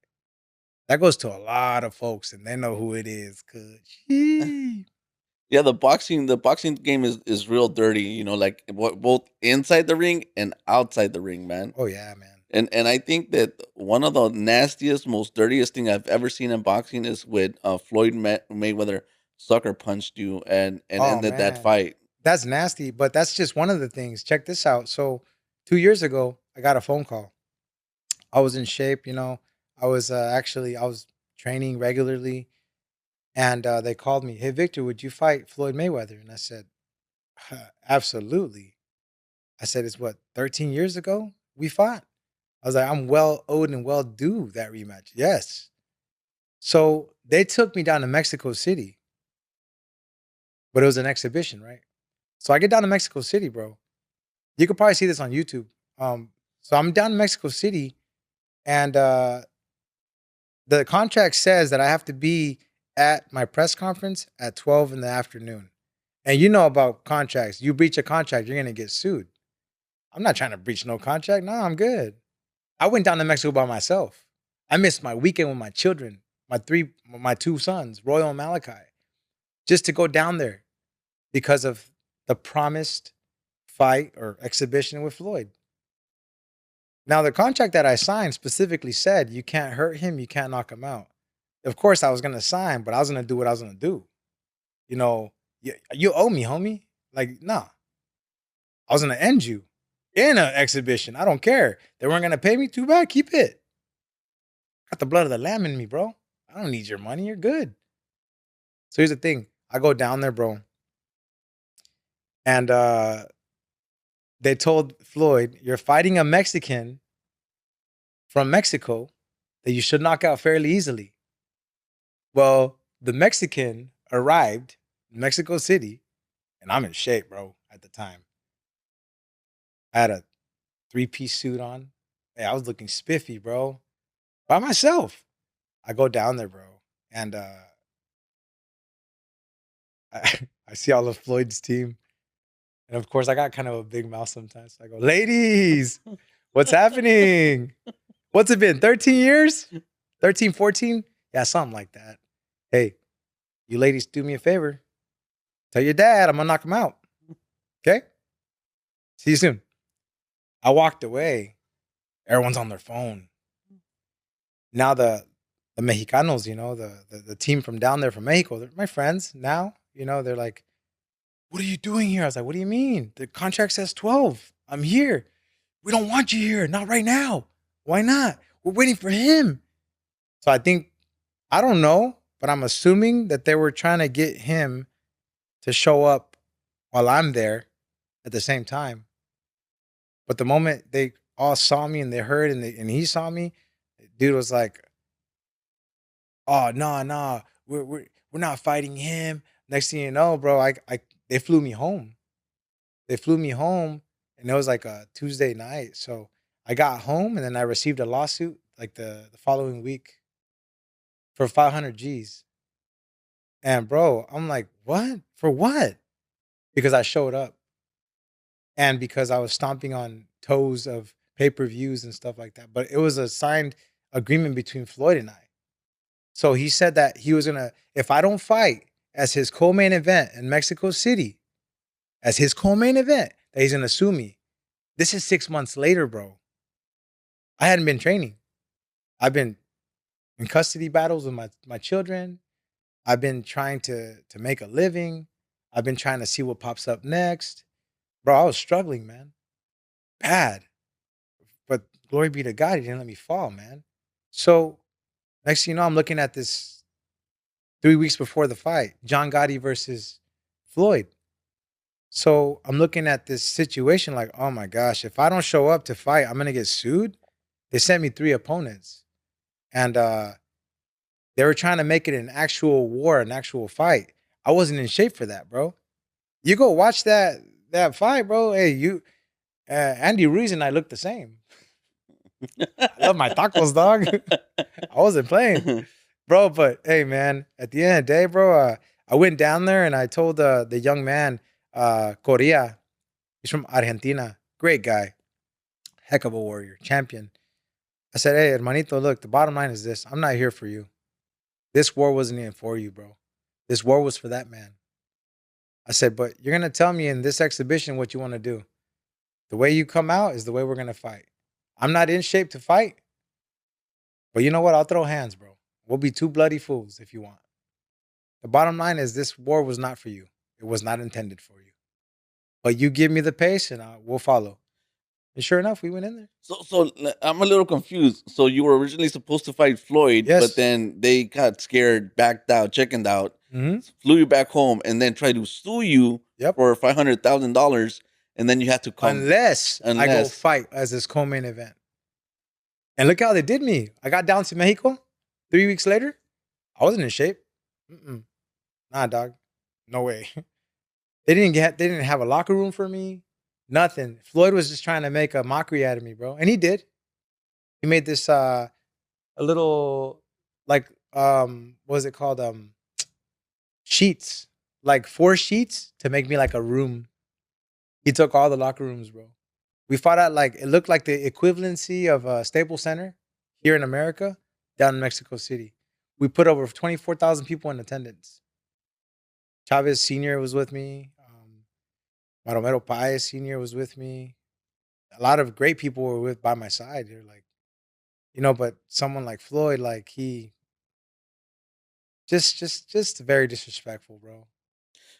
That goes to a lot of folks, and they know who it is. Cause Yeah, the boxing game is real dirty. Like both inside the ring and outside the ring, man. oh yeah, man. And I think that one of the nastiest, most dirtiest thing I've ever seen in boxing is with Floyd Mayweather sucker punched you and Oh ended that man, fight. that's nasty. But that's just one of the things. Check this out. So 2 years ago, I got a phone call. I was in shape, you know. I was training regularly, and they called me. Hey Victor, would you fight Floyd Mayweather? And I said, absolutely. I said, it's what 13 years ago we fought. I was like, I'm well owed and well due that rematch. Yes. So they took me down to Mexico City, but it was an exhibition, right? So I get down to Mexico City, bro. You could probably see this on YouTube. So I'm down in Mexico City, and the contract says that I have to be at my press conference at 12 in the afternoon. And you know about contracts. You breach a contract, you're gonna get sued. I'm not trying to breach no contract. No, I'm good. I went down to Mexico by myself. I missed my weekend with my children, my two sons, Royal and Malachi, just to go down there because of the promised fight or exhibition with Floyd. Now, the contract that I signed specifically said you can't hurt him, you can't knock him out. Of course, I was gonna sign, but I was gonna do what I was gonna do. You know, you owe me, homie. Like, nah, I was gonna end you in an exhibition. I don't care. They weren't gonna pay me. Too bad. Keep it. Got the blood of the lamb in me, bro. I don't need your money. You're good. So here's the thing. I go down there, bro, and they told Floyd, "You're fighting a Mexican from Mexico that you should knock out fairly easily." Well, the Mexican arrived in Mexico City, and I'm in shape, bro, at the time. I had a three-piece suit on. Hey, I was looking spiffy, bro, by myself. I go down there, bro, and I see all of Floyd's team. And of course, I got kind of a big mouth sometimes. So I go, ladies, what's happening? What's it been? 13 years? 13, 14? Yeah, something like that. Hey, you ladies, do me a favor. Tell your dad I'm going to knock him out. Okay? See you soon. I walked away. Everyone's on their phone. Now the Mexicanos, you know, the team from down there from Mexico, they're my friends now. You know, they're like, what are you doing here? I was like, what do you mean? The contract says 12. I'm here. We don't want you here. Not right now. Why not? We're waiting for him. So I don't know, but I'm assuming that they were trying to get him to show up while I'm there at the same time. But the moment they all saw me and they heard and he saw me. Dude was like, "Oh, no, no, we're not fighting him." Next thing you know, bro, I they flew me home. They flew me home, and it was like a Tuesday night. So I got home, and then I received a lawsuit like the following week for 500 G's. And bro, I'm like, what? For what? Because I showed up and because I was stomping on toes of pay-per-views and stuff like that. But it was a signed agreement between Floyd and I. So he said that he was gonna, if I don't fight as his co-main event in Mexico City, as his co-main event, that he's gonna sue me. This is 6 months later, bro. I hadn't been training. I've been in custody battles with my children. I've been trying to make a living. I've been trying to see what pops up next. Bro, I was struggling, man. Bad. But glory be to God, he didn't let me fall, man. So next thing you know, I'm looking at this 3 weeks before the fight, John Gotti versus Floyd. So I'm looking at this situation like, oh my gosh, if I don't show up to fight, I'm gonna get sued. They sent me 3 opponents. And they were trying to make it an actual war, an actual fight. I wasn't in shape for that, bro. You go watch that fight, bro. Hey, Andy Ruiz and I look the same. I love my tacos, dog. I wasn't playing, bro. But hey, man, at the end of the day, bro, I went down there and I told the young man, Correa, he's from Argentina, great guy, heck of a warrior, champion. I said, hey, hermanito, look, the bottom line is this: I'm not here for you. This war wasn't even for you, bro. This war was for that man. I said, but you're gonna tell me in this exhibition what you want to do. The way you come out is the way we're gonna fight. I'm not in shape to fight, but you know what? I'll throw hands, bro. We'll be two bloody fools if you want. The bottom line is this war was not for you. It was not intended for you. But you give me the pace and we'll follow. And sure enough, we went in there. I'm a little confused. So you were originally supposed to fight Floyd, but Yes. then they got scared, backed out, chickened out, Hmm. flew you back home, and then tried to sue you Yep. for $500,000, and then you had to come Unless I go unless. fight as this co-main event. And look how they did me. I got down to Mexico 3 weeks later. I wasn't in shape. Mm-mm. Nah, dog. No way. They didn't have a locker room for me. Nothing. Floyd was just trying to make a mockery out of me, bro. And he did. He made this a little like what was it called? Sheets. Like 4 sheets to make me like a room. He took all the locker rooms, bro. We fought at like it looked like the equivalency of a Staples Center here in America, down in Mexico City. We put over 24,000 people in attendance. Chavez Sr. was with me. Maromero Paez Sr. was with me. A lot of great people were with by my side. They're like, but someone like Floyd, like he just very disrespectful, bro.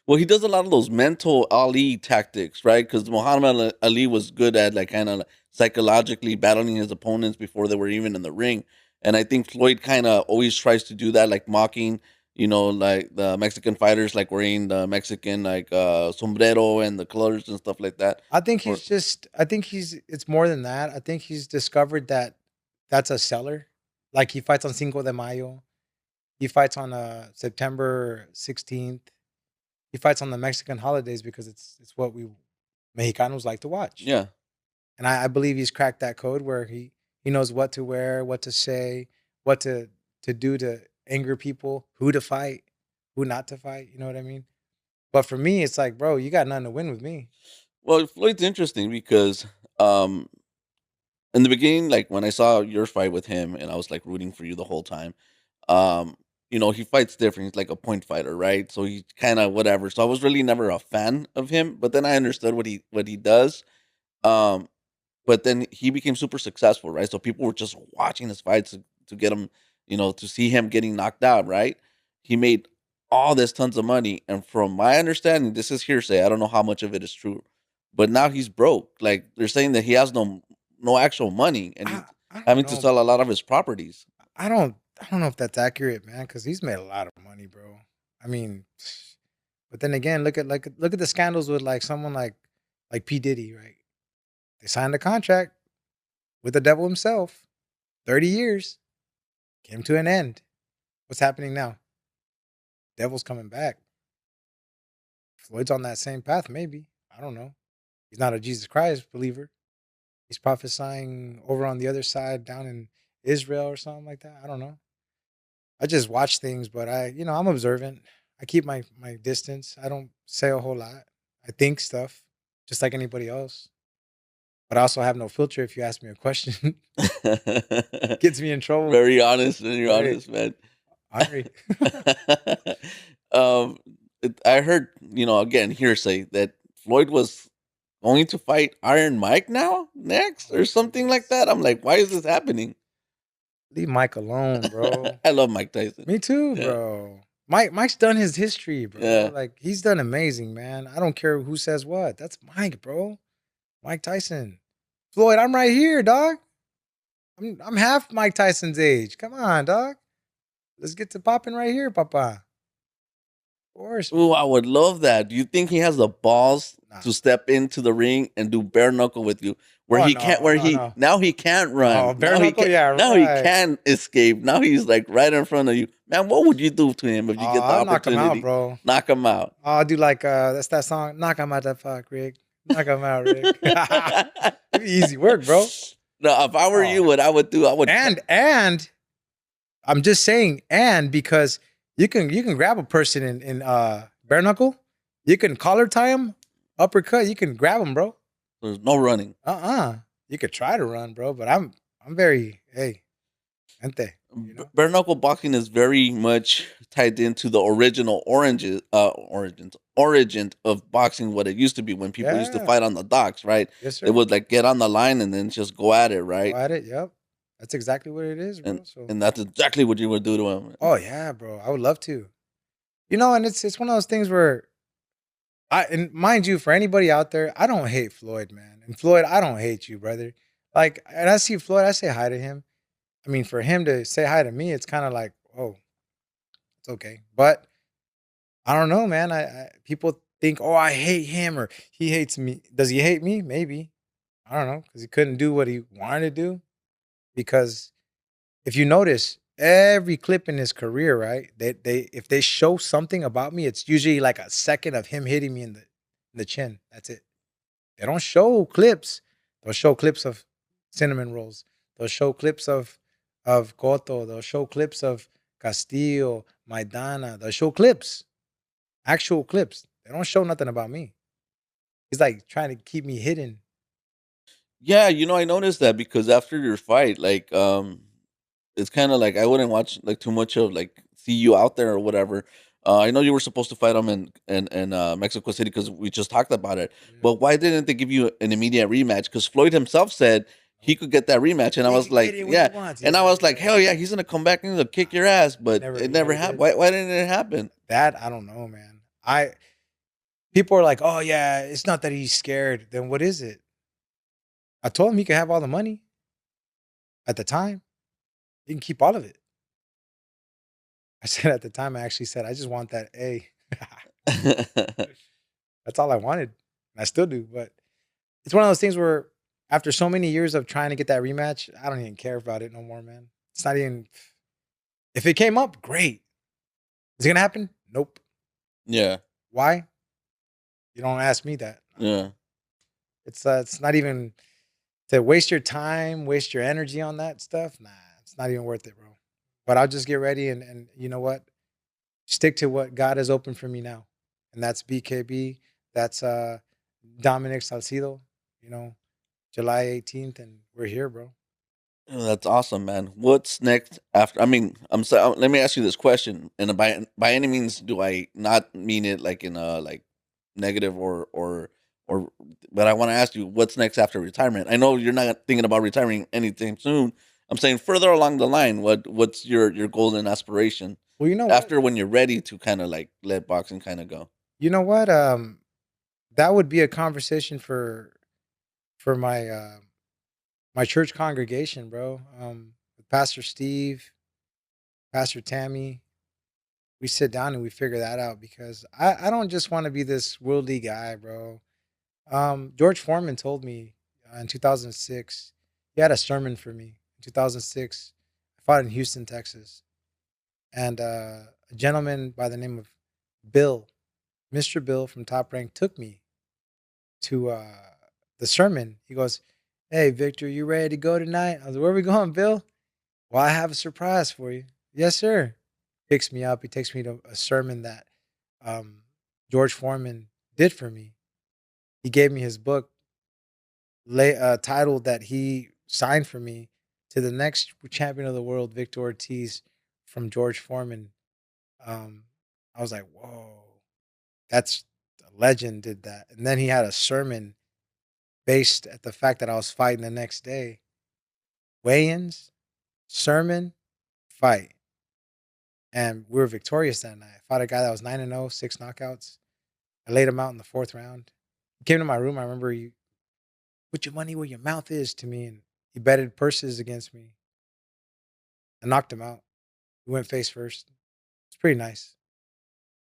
Well, he does a lot of those mental Ali tactics, right? Because Muhammad Ali was good at like kind of psychologically battling his opponents before they were even in the ring, and I think Floyd kind of always tries to do that, like mocking, like the Mexican fighters, like wearing the Mexican like sombrero and the colors and stuff like that. Or I think it's more than that. I think he's discovered that that's a seller. Like he fights on Cinco de Mayo. He fights on September 16th. He fights on the Mexican holidays because it's what we Mexicanos like to watch. yeah. And I believe he's cracked that code where he knows what to wear, what to say, what to do to anger people, who to fight, who not to fight. You know what I mean? But for me, it's like, bro, you got nothing to win with me. Well, Floyd's interesting because um in the beginning, like when I saw your fight with him, and I was like rooting for you the whole time. Um, he fights different. He's like a point fighter, right? So he's kind of whatever. So I was really never a fan of him, but then I understood what he does. Um, but then he became super successful, right? So people were just watching his fights to get him, to see him getting knocked out, right? He made all this tons of money, and from my understanding, this is hearsay. I don't know how much of it is true, but now he's broke. Like they're saying that he has no actual money, and he's I don't having to know. sell a lot of his properties. I don't know if that's accurate, man, because he's made a lot of money, bro. I mean, but then again, look at the scandals with like someone like P Diddy, right? They signed a contract. with the devil himself. 30 years came to an end. What's happening now? Devil's coming back. Floyd's on that same path, maybe. I don't know. He's not a Jesus Christ believer. He's prophesying over on the other side down in Israel or something like that. I don't know. I just watch things, but I'm observant. I keep my distance. I don't say a whole lot. I think stuff just like anybody else. But I also have no filter if you ask me a question. Gets me in trouble. Very honest, very Right. honest, man. Ari. um, I heard, again, hearsay that Floyd was going to fight Iron Mike now next Oh, or something like goodness. that. I'm like, why is this happening? Leave Mike alone, bro. I love Mike Tyson. Me too, Yeah, bro. Mike's done his history, bro. yeah. Like he's done amazing, man. I don't care who says what. That's Mike, bro. Mike Tyson. Floyd, I'm right here, dog. I'm half Mike Tyson's age. Come on, dog. Let's get to popping right here, papa. Of course, Ooh, man. I would love that. Do you think he has the balls Nah. to step into the ring and do bare knuckle with you? Where Oh he can't, no, where no, he no. now he can't Oh, run. bare knuckle, yeah, Now he right. can escape. Now he's like right in front of you. Man, what would you do to him if Oh, you get the I'll knock him out, opportunity? bro. Knock him out. Oh, I'll do like that's that song. Knock him out that fuck, Rick. Knock him out, Rick. It'd be easy work, bro. No, if I were Oh, you, what I would do, I would. and I'm just saying, and because you can grab a person in bare knuckle, you can collar tie him, uppercut, you can grab him, bro. There's no running. You could try to run, bro, but I'm very gente, you know. Bare knuckle boxing is very much tied into the original origin of boxing. What it used to be when people used to Yeah, fight on the docks, right? yes, They sir. would like get on the line and then just go at it, Go right? at it. Yep, that's exactly what it is, And bro. So, and that's exactly what you would do to him. oh yeah, bro, I would love to, and it's one of those things where and mind you, for anybody out there, I don't hate Floyd, man, and Floyd, I don't hate you, brother. Like, and I see Floyd, I say hi to him. I mean, for him to say hi to me, it's kind of like, oh, it's okay. But I don't know, man. People think, oh, I hate him or he hates me. Does he hate me? Maybe. I don't know, because he couldn't do what he wanted to do. Because if you notice, every clip in his career, right? They if they show something about me, it's usually like a second of him hitting me in the chin. That's it. They don't show clips. They'll show clips of cinnamon rolls. They'll show clips of Cotto. They'll show clips of Castillo, Maidana. They'll show clips, actual clips. They don't show nothing about me. He's like trying to keep me hidden. Yeah, I noticed that because after your fight, like, it's kind of like I wouldn't watch like too much of like see you out there or whatever. I know you were supposed to fight him in Mexico City because we just talked about it. Yeah. But why didn't they give you an immediate rematch? Because Floyd himself said he could get that rematch, and I He was can get like, it when he yeah, wants. and I Yeah, was like, yeah. hell yeah, he's gonna come back and he'll kick your ass. But it He never never happened. did. Why didn't it happen? That I don't know, man. I People are like, oh yeah, it's not that he's scared. Then what is it? I told him he could have all the money at the time. He can keep all of it. I said at the time, I actually said, I just want that A. That's all I wanted. And I still do. But it's one of those things where after so many years of trying to get that rematch, I don't even care about it no more, man. It's not even, if it came up, great. Is it going to happen? Nope. Yeah, Why? You don't ask me that. yeah. It's not even to waste your time, waste your energy on that stuff. Nah, it's not even worth it, bro. But I'll just get ready and you know what? Stick to what God has opened for me now. And that's BKB. That's Dominic Salcido, you know, July 18th. And we're here, bro. Oh, that's awesome, man. What's next after? I mean, I'm so. Let me ask you this question, and by any means do I not mean it like in a like negative or. But I want to ask you, what's next after retirement? I know you're not thinking about retiring anytime soon. I'm saying further along the line, what's your goal and aspiration Well, you know what? after when you're ready to kind of like let boxing kind of go? You know what? That would be a conversation for my church congregation, bro. With Pastor Steve, Pastor Tammy, we sit down and we figure that out because I don't just want to be this worldly guy, bro. George Foreman told me in 2006, he had a sermon for me in 2006. I fought in Houston, Texas, and a gentleman by the name of Bill, Mr. Bill from Top Rank, took me to the sermon. He goes, "Hey, Victor, you ready to go tonight?" I was like, "Where are we going, Bill?" "Well, I have a surprise for you." "Yes, sir." Picks me up. He takes me to a sermon that um, George Foreman did for me. He gave me his book, titled that he signed for me, to the next champion of the world, Victor Ortiz, from George Foreman. Um, I was like, whoa, that's a legend did that. And then he had a sermon based at the fact that I was fighting the next day. Weigh-ins, sermon, fight. And we were victorious that night. I fought a guy that was 9-0, 6 knockouts. I laid him out in the fourth round. He came to my room. I remember he put your money where your mouth is to me. And he betted purses against me. I knocked him out. We went face first. It's pretty nice.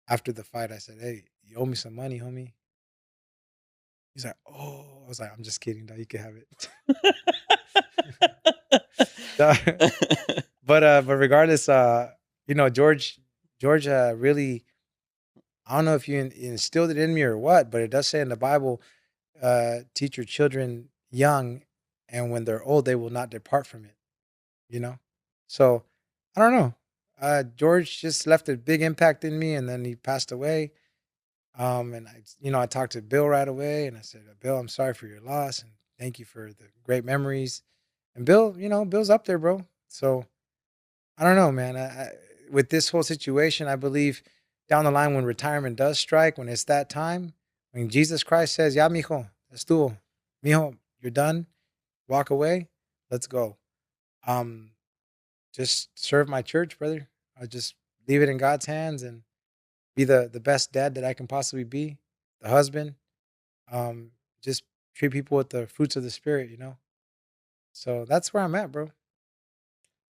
After the fight, I said, "Hey, you owe me some money, homie." He's like, "Oh," I was like, "I'm just kidding, dog. You can have it." Dog. But regardless, George really, I don't know if you instilled it in me or what, but it does say in the Bible, teach your children young, and when they're old, they will not depart from it. You know, so I don't know. George just left a big impact in me, and then he passed away. And I talked to Bill right away, and I said, "Bill, I'm sorry for your loss, and thank you for the great memories." And Bill, Bill's up there, bro. So I don't know, man. With this whole situation, I believe down the line when retirement does strike, when it's that time, when Jesus Christ says, "Ya, mijo, estuvo, mijo, you're done. Walk away. Let's go." Um, just serve my church, brother. I just leave it in God's hands and be the best dad that I can possibly be, the husband. Um, just treat people with the fruits of the spirit. So that's where I'm at, bro.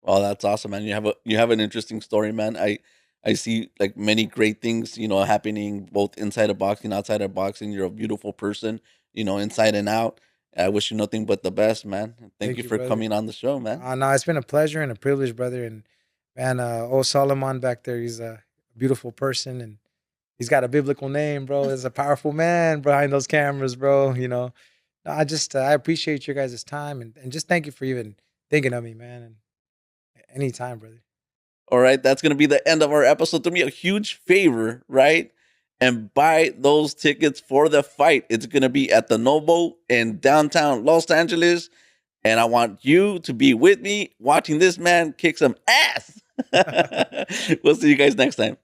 Well, that's awesome, man. You have an interesting story, man. I see like many great things, happening both inside of boxing, outside of boxing. You're a beautiful person, inside and out. I wish you nothing but the best, man. Thank you Thank you, for brother. coming on the show, man. No, it's been a pleasure and a privilege, brother. And man, old Solomon back there, he's a beautiful person, and he's got a biblical name, bro. He's a powerful man behind those cameras, bro. No, I appreciate your guys' time, and just thank you for even thinking of me, man. And anytime, brother. All right, that's gonna be the end of our episode. Do me a huge favor, right? And buy those tickets for the fight. It's gonna be at the Novo in downtown Los Angeles. And I want you to be with me watching this man kick some ass. We'll see you guys next time.